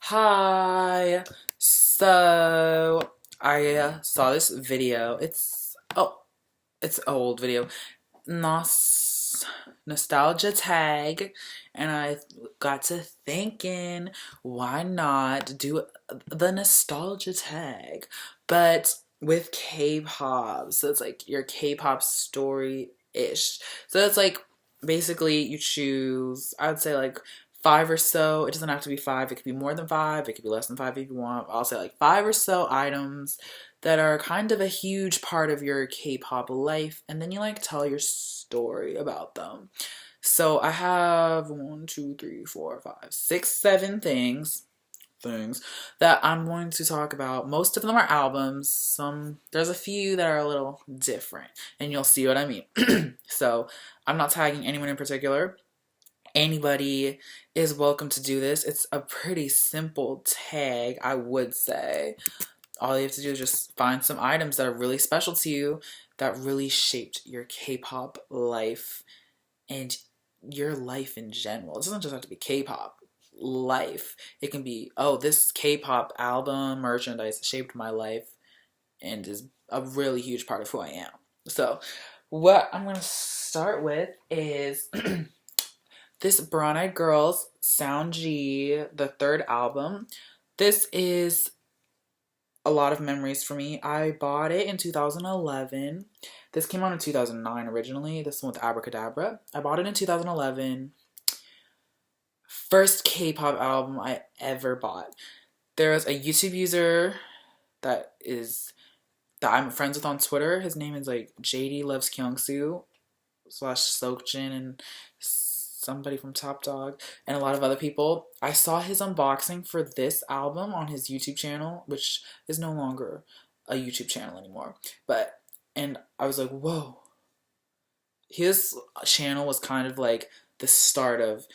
Hi. So I saw this video. It's an old video. Nos Nostalgia tag, and I got to thinking, why not do the nostalgia tag, but with K-pop? So it's like your K-pop story ish. So it's like basically you choose, I would say like five or so. It doesn't have to be five. It could be more than five. It could be less than five if you want. I'll say like five or so items that are kind of a huge part of your K-pop life, and then you like tell your story about them. So I have one, two, three, four, five, six, seven things that I'm going to talk about. Most of them are albums. There's a few that are a little different, and you'll see what I mean. So I'm not tagging anyone in particular. Anybody is welcome to do this. It's a pretty simple tag, I would say. All you have to do is just find some items that are really special to you, that really shaped your K-pop life and your life in general. It doesn't just have to be K-pop life. It can be, oh, this K-pop album merchandise shaped my life and is a really huge part of who I am. So what I'm going to start with is this Brown Eyed Girls Sound G, the third album. This is a lot of memories for me. I bought it in 2011. This came out in 2009 originally. This one with Abracadabra. I bought it in 2011. First K-pop album I ever bought. There was a YouTube user that I'm friends with on Twitter. His name is like JD Loves Kyungsu / Sokjin and somebody from Top Dog and a lot of other people. I saw his unboxing for this album on his YouTube channel, which is no longer a YouTube channel anymore. And I was like, whoa. His channel was kind of like the start of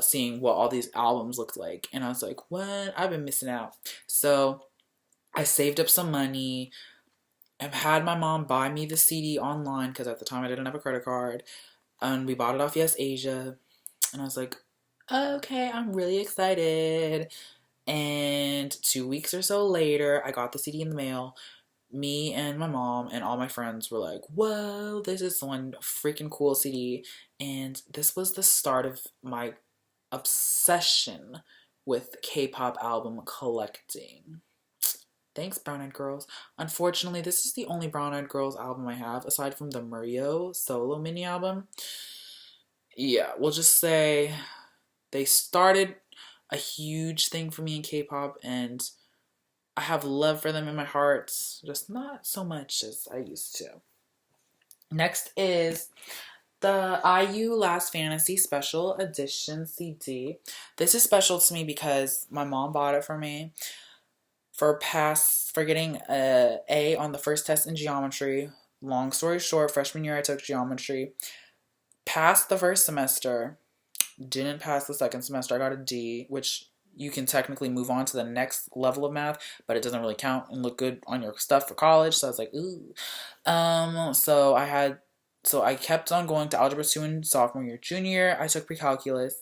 seeing what all these albums looked like. And I was like, what? I've been missing out. So I saved up some money. I've had my mom buy me the CD online because at the time I didn't have a credit card. And we bought it off Yes Asia. And I was like, okay, I'm really excited. And 2 weeks or so later, I got the CD in the mail. Me and my mom and all my friends were like, whoa, this is one freaking cool CD. And this was the start of my obsession with K-pop album collecting. Thanks, Brown Eyed Girls. Unfortunately, this is the only Brown Eyed Girls album I have, aside from the Mario solo mini album. Yeah, we'll just say they started a huge thing for me in K-pop, and I have love for them in my heart, just not so much as I used to. Next is the IU Last Fantasy Special Edition CD. This is special to me because my mom bought it for me for getting a A on the first test in geometry. Long story short, freshman year I took geometry. Passed the first semester, didn't pass the second semester. I got a D, which you can technically move on to the next level of math, but it doesn't really count and look good on your stuff for college. So I was like, ooh. So I kept on going to Algebra 2 in sophomore year. Junior year, I took pre-calculus.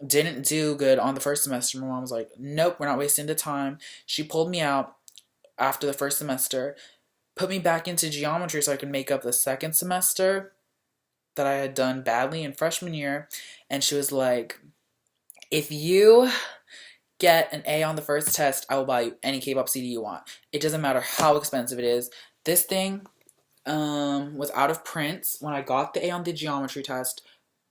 Didn't do good on the first semester. My mom was like, nope, we're not wasting the time. She pulled me out after the first semester, put me back into geometry so I could make up the second semester that I had done badly in freshman year. And she was like, if you get an A on the first test, I will buy you any K-pop CD you want. It doesn't matter how expensive it is. This thing was out of print when I got the A on the geometry test.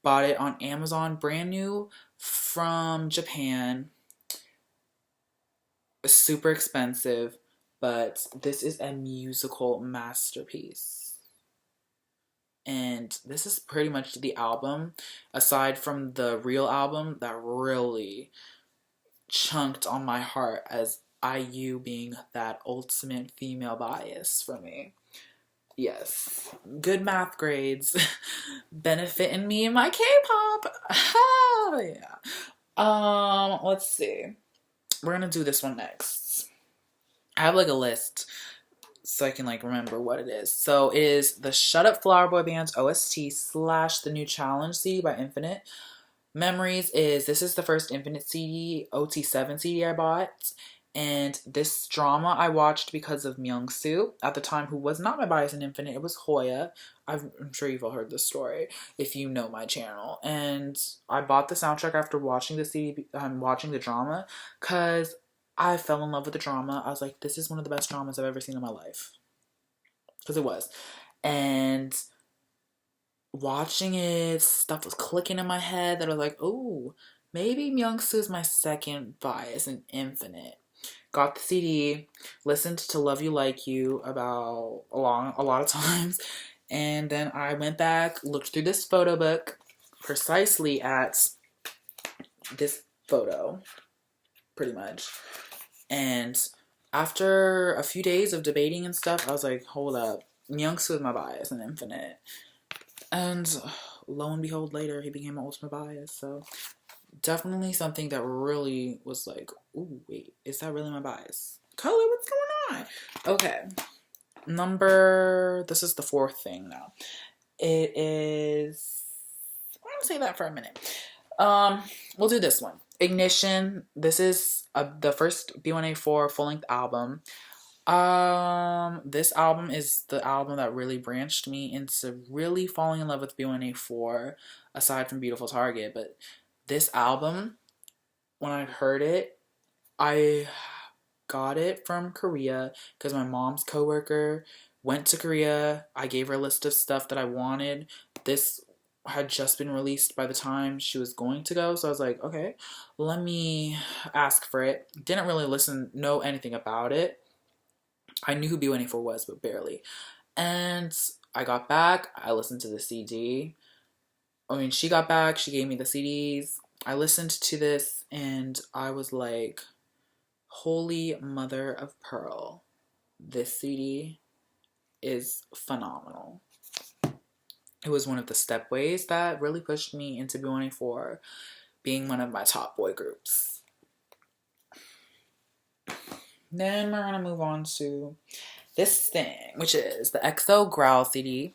Bought it on Amazon, brand new from Japan. Super expensive, but this is a musical masterpiece. And this is pretty much the album, aside from the real album, that really chunked on my heart as IU being that ultimate female bias for me. Yes, good math grades benefiting me in my K-pop. Oh, yeah. Let's see. We're gonna do this one next. I have like a list so I can like remember what it is. So it is the Shut Up Flower Boy Band's OST / the new challenge CD by Infinite. Memories is this is the first Infinite CD, OT7 CD I bought. And this drama I watched because of Myung-soo at the time, who was not my bias in Infinite. It was Hoya. I'm sure you've all heard this story if you know my channel. And I bought the soundtrack after watching the CD, watching the drama, because I fell in love with the drama. I was like, this is one of the best dramas I've ever seen in my life. Because it was. And watching it, stuff was clicking in my head that I was like, oh, maybe Myung-soo is my second bias in Infinite. Got the CD, listened to Love You Like You about a lot of times, and then I went back, looked through this photo book precisely at this photo, pretty much. And after a few days of debating and stuff, I was like, hold up, Myung-soo is my bias in Infinite. And lo and behold, later he became my ultimate bias. So definitely something that really was like, ooh, wait, is that really my bias? Color, what's going on? Okay. This is the fourth thing now. It is, I'm gonna say that for a minute. We'll do this one. Ignition. This is the first B1A4 full-length album. This album is the album that really branched me into really falling in love with B1A4, aside from Beautiful Target. But this album, when I heard it, I got it from Korea because my mom's coworker went to Korea. I gave her a list of stuff that I wanted. This had just been released by the time she was going to go, so I was like, okay, let me ask for it. Didn't really know anything about it. I knew who B1A4 was, but barely. And I got back, I listened to the CD. She got back, she gave me the CDs. I listened to this and I was like, holy mother of pearl. This CD is phenomenal. It was one of the stepways that really pushed me into B1A4 being one of my top boy groups. Then we're going to move on to this thing, which is the EXO Growl CD,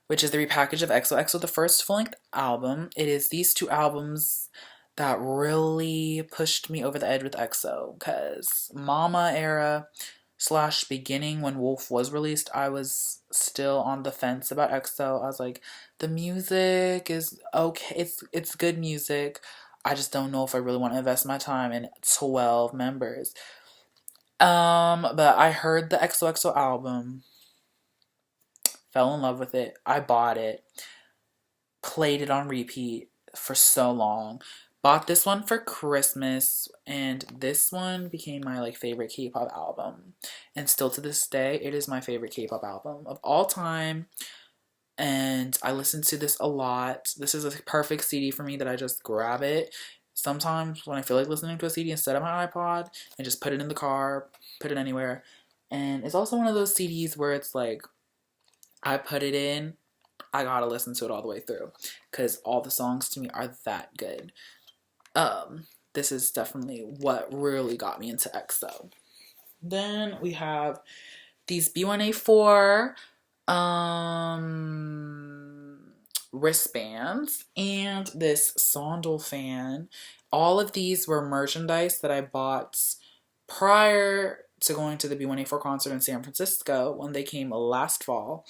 which is the repackage of EXO. EXO, the first full-length album. It is these two albums that really pushed me over the edge with EXO, because Mama era / beginning when Wolf was released, I was still on the fence about EXO. I was like, the music is okay. It's good music. I just don't know if I really want to invest my time in 12 members. But I heard the XOXO album, fell in love with it. I bought it, played it on repeat for so long. Bought this one for Christmas, and this one became my favorite K-pop album. And still to this day, it is my favorite K-pop album of all time. And I listen to this a lot. This is a perfect CD for me that I just grab it. Sometimes when I feel like listening to a CD instead of my iPod, and just put it in the car, put it anywhere. And it's also one of those CDs where it's like, I put it in, I gotta listen to it all the way through, because all the songs to me are that good. This is definitely what really got me into EXO. Then we have these B1A4 wristbands and this Sondel fan. All of these were merchandise that I bought prior to going to the B1A4 concert in San Francisco when they came last fall.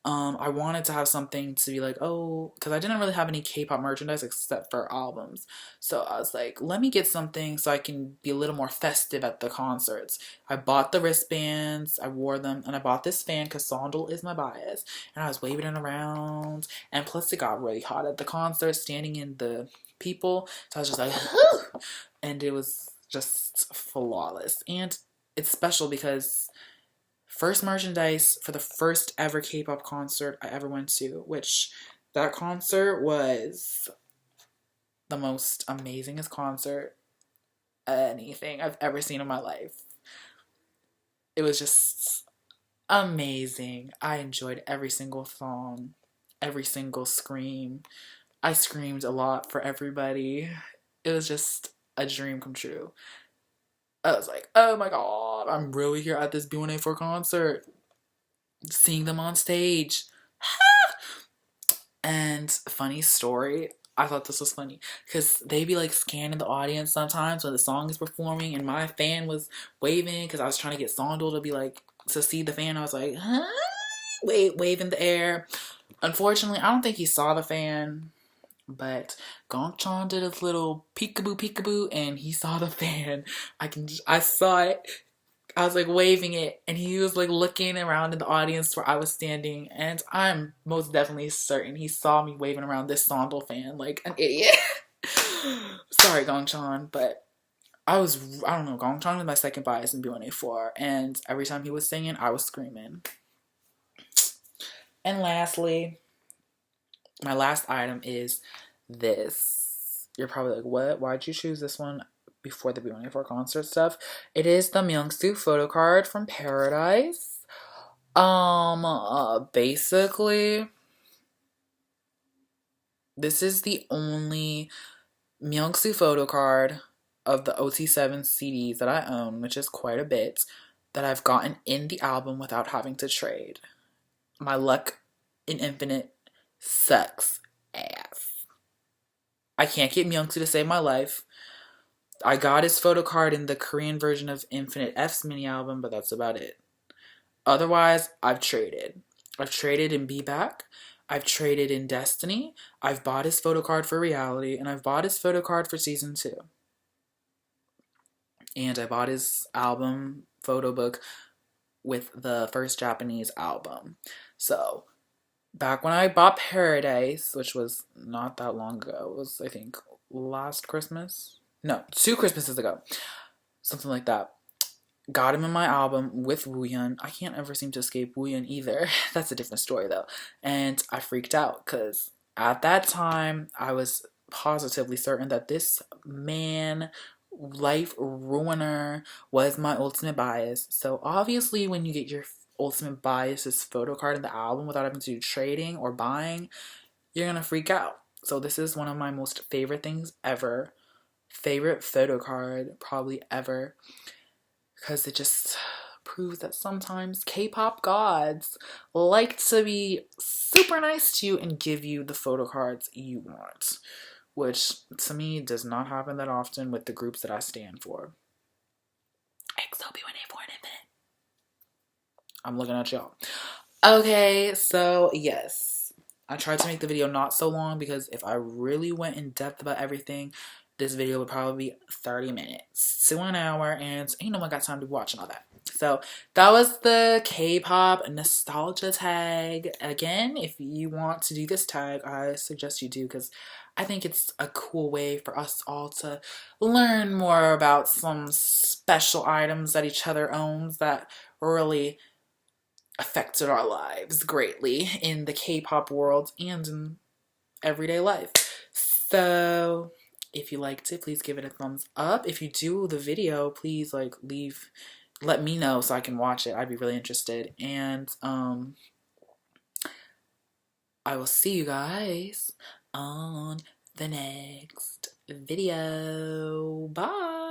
I wanted to have something to be like, oh, because I didn't really have any K-pop merchandise except for albums. So I was like, let me get something so I can be a little more festive at the concerts. I bought the wristbands, I wore them, and I bought this fan because Sondel is my bias. And I was waving it around. And plus it got really hot at the concert, standing in the people. So I was just like, and it was just flawless. And it's special because first merchandise for the first ever K-pop concert I ever went to, which that concert was the most amazingest concert anything I've ever seen in my life. It was just amazing. I enjoyed every single song, every single scream. I screamed a lot for everybody. It was just a dream come true. I was like, oh my god, I'm really here at this B1A4 concert. Seeing them on stage. And funny story, I thought this was funny because they be like scanning the audience sometimes when the song is performing, and my fan was waving because I was trying to get Sondel to be like to see the fan. I was like, huh? Wave in the air. Unfortunately, I don't think he saw the fan, but Gongchan did his little peekaboo peekaboo, and he saw the fan. I saw it. I was like waving it, and he was like looking around in the audience where I was standing, and I'm most definitely certain he saw me waving around this Sondel fan like an idiot. Sorry, Gongchan, but I don't know, Gongchan was my second bias in B1A4, and every time he was singing, I was screaming. And lastly, my last item is this. You're probably like, what? Why'd you choose this one before the B1A4 concert stuff? It is the Myungsu photo card from Paradise. Basically, this is the only Myungsu photo card of the OT7 CDs that I own, which is quite a bit, that I've gotten in the album without having to trade. My luck in Infinite sucks ass. I can't get Myungsu to save my life. I got his photo card in the Korean version of Infinite F's mini album, but that's about it. Otherwise, I've traded. I've traded in Be Back. I've traded in Destiny. I've bought his photo card for Reality, and I've bought his photo card for Season 2. And I bought his album photo book with the first Japanese album. So, back when I bought Paradise, which was not that long ago, it was, I think, last Christmas? No, 2 Christmases ago. Something like that. Got him in my album with Woohyun. I can't ever seem to escape Woohyun either. That's a different story though. And I freaked out because at that time I was positively certain that this man, life ruiner, was my ultimate bias. So obviously when you get your ultimate bias's photo card in the album without having to do trading or buying, you're gonna freak out. So this is one of my most favorite things ever. Favorite photo card probably ever. Because it just proves that sometimes K-pop gods like to be super nice to you and give you the photo cards you want. Which, to me, does not happen that often with the groups that I stand for. EXO, B1A4, and Infinite. I'm looking at y'all. Okay, so yes. I tried to make the video not so long because if I really went in depth about everything, this video would probably be 30 minutes to an hour, and ain't no one got time to watch and all that. So that was the K-pop nostalgia tag. Again, if you want to do this tag, I suggest you do because I think it's a cool way for us all to learn more about some special items that each other owns that really affected our lives greatly in the K-pop world and in everyday life. So if you liked it, please give it a thumbs up. If you do the video, please let me know so I can watch it. I'd be really interested. And I will see you guys on the next video. Bye.